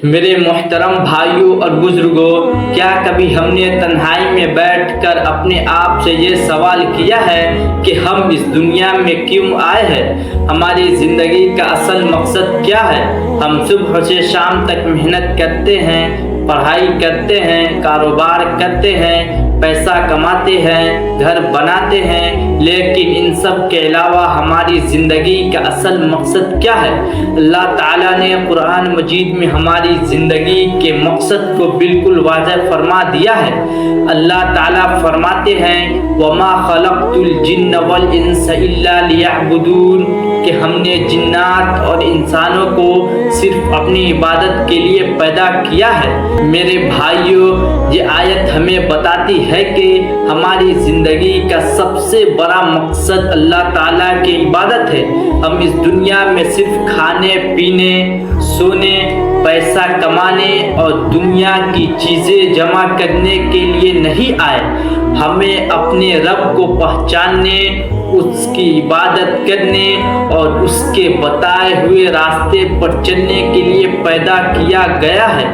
میرے محترم بھائیوں اور بزرگوں، کیا کبھی ہم نے تنہائی میں بیٹھ کر اپنے آپ سے یہ سوال کیا ہے کہ ہم اس دنیا میں کیوں آئے ہیں؟ ہماری زندگی کا اصل مقصد کیا ہے؟ ہم صبح سے شام تک محنت کرتے ہیں، پڑھائی کرتے ہیں، کاروبار کرتے ہیں، پیسہ کماتے ہیں، گھر بناتے ہیں، لیکن ان سب کے علاوہ ہماری زندگی کا اصل مقصد کیا ہے؟ اللہ تعالیٰ نے قرآن مجید میں ہماری زندگی کے مقصد کو بالکل واضح فرما دیا ہے۔ اللہ تعالیٰ فرماتے ہیں وَمَا خَلَقْتُ الْجِنَّ وَالْإِنسَ إِلَّا لِيَعْبُدُونَ، کہ ہم نے جنات اور انسانوں کو صرف اپنی عبادت کے لیے پیدا کیا ہے۔ میرے بھائیوں، یہ آیت ہمیں بتاتی ہے کہ ہماری زندگی کا سب سے بڑا مقصد اللہ تعالیٰ کی عبادت ہے۔ ہم اس دنیا میں صرف کھانے پینے، سونے، پیسہ کمانے اور دنیا کی چیزیں جمع کرنے کے لیے نہیں آئے۔ ہمیں اپنے رب کو پہچاننے، اس کی عبادت کرنے اور اس کے بتائے ہوئے راستے پر چلنے کے لیے پیدا کیا گیا ہے۔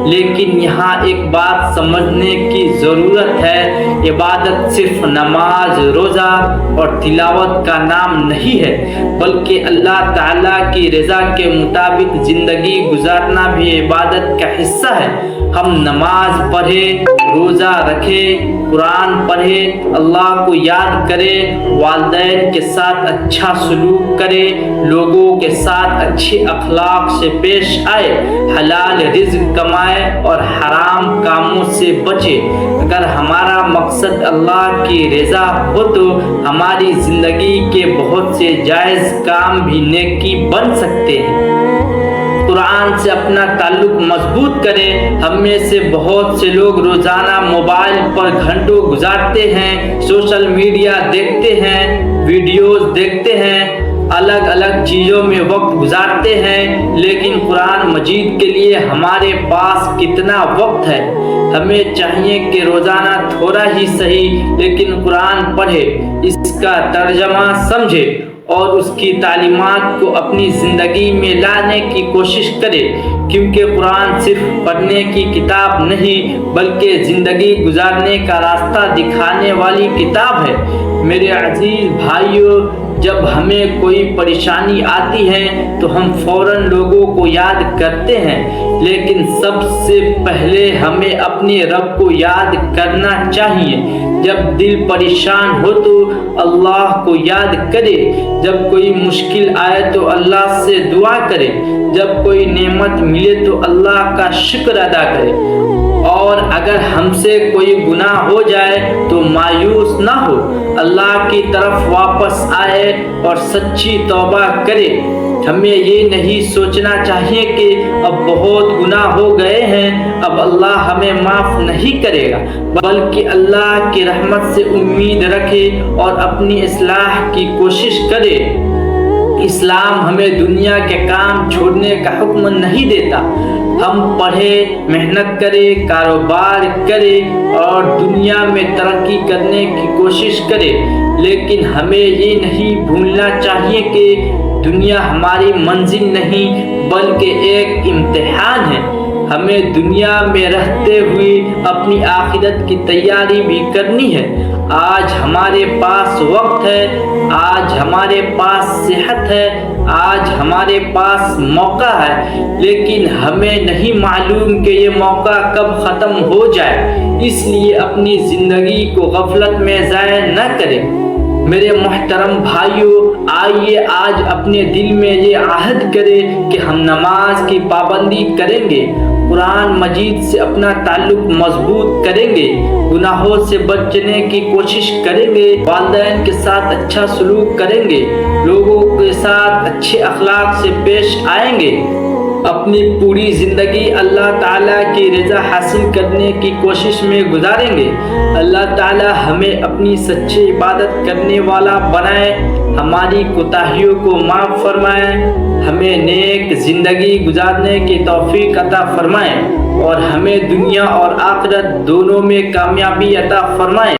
لیکن یہاں ایک بات سمجھنے کی ضرورت ہے، عبادت صرف نماز، روزہ اور تلاوت کا نام نہیں ہے، بلکہ اللہ تعالیٰ کی رضا کے مطابق زندگی گزارنا بھی عبادت کا حصہ ہے۔ ہم نماز پڑھیں، روزہ رکھیں، قرآن پڑھیں، اللہ کو یاد کریں، والدین کے ساتھ اچھا سلوک کریں، لوگوں کے ساتھ اچھے اخلاق سے پیش آئے، حلال رزق کمائیں اور حرام کاموں سے بچیں۔ اگر ہمارا مقصد اللہ کی رضا ہو تو ہماری زندگی کے بہت سے جائز کام بھی نیکی بن سکتے ہیں۔ قرآن سے اپنا تعلق مضبوط کریں۔ ہم میں سے بہت سے لوگ روزانہ موبائل پر گھنٹوں گزارتے ہیں، سوشل میڈیا دیکھتے ہیں، ویڈیوز دیکھتے ہیں، الگ الگ چیزوں میں وقت گزارتے ہیں، لیکن قرآن مجید کے لیے ہمارے پاس کتنا وقت ہے؟ ہمیں چاہیے کہ روزانہ تھوڑا ہی صحیح لیکن قرآن پڑھے، اس کا ترجمہ سمجھے اور اس کی تعلیمات کو اپنی زندگی میں لانے کی کوشش کرے، کیونکہ قرآن صرف پڑھنے کی کتاب نہیں بلکہ زندگی گزارنے کا راستہ دکھانے والی کتاب ہے۔ میرے عزیز بھائیوں، جب ہمیں کوئی پریشانی آتی ہے تو ہم فوراً لوگوں کو یاد کرتے ہیں، لیکن سب سے پہلے ہمیں اپنے رب کو یاد کرنا چاہیے۔ جب دل پریشان ہو تو اللہ کو یاد کرے، جب کوئی مشکل آئے تو اللہ سے دعا کرے، جب کوئی نعمت ملے تو اللہ کا شکر ادا کرے، اور اگر ہم سے کوئی گناہ ہو جائے تو مایوس نہ ہو، اللہ کی طرف واپس آئے اور سچی توبہ کرے۔ ہمیں یہ نہیں سوچنا چاہیے کہ اب بہت گناہ ہو گئے ہیں، اب اللہ ہمیں معاف نہیں کرے گا، بلکہ اللہ کی رحمت سے امید رکھے اور اپنی اصلاح کی کوشش کرے۔ اسلام ہمیں دنیا کے کام چھوڑنے کا حکم نہیں دیتا۔ ہم پڑھیں، محنت کریں، کاروبار کریں اور دنیا میں ترقی کرنے کی کوشش کریں، لیکن ہمیں یہ نہیں بھولنا چاہیے کہ دنیا ہماری منزل نہیں بلکہ ایک امتحان ہے۔ ہمیں دنیا میں رہتے ہوئے اپنی آخرت کی تیاری بھی کرنی ہے۔ آج ہمارے پاس وقت ہے، آج ہمارے پاس صحت ہے، آج ہمارے پاس موقع ہے، لیکن ہمیں نہیں معلوم کہ یہ موقع کب ختم ہو جائے، اس لیے اپنی زندگی کو غفلت میں ضائع نہ کریں۔ میرے محترم بھائیوں، آئیے آج اپنے دل میں یہ عہد کریں کہ ہم نماز کی پابندی کریں گے، قرآن مجید سے اپنا تعلق مضبوط کریں گے، گناہوں سے بچنے کی کوشش کریں گے، والدین کے ساتھ اچھا سلوک کریں گے، لوگوں کے ساتھ اچھے اخلاق سے پیش آئیں گے، اپنی پوری زندگی اللہ تعالیٰ کی رضا حاصل کرنے کی کوشش میں گزاریں گے۔ اللہ تعالیٰ ہمیں اپنی سچی عبادت کرنے والا بنائے، ہماری کوتاہیوں کو معاف فرمائے، ہمیں نیک زندگی گزارنے کی توفیق عطا فرمائے اور ہمیں دنیا اور آخرت دونوں میں کامیابی عطا فرمائے۔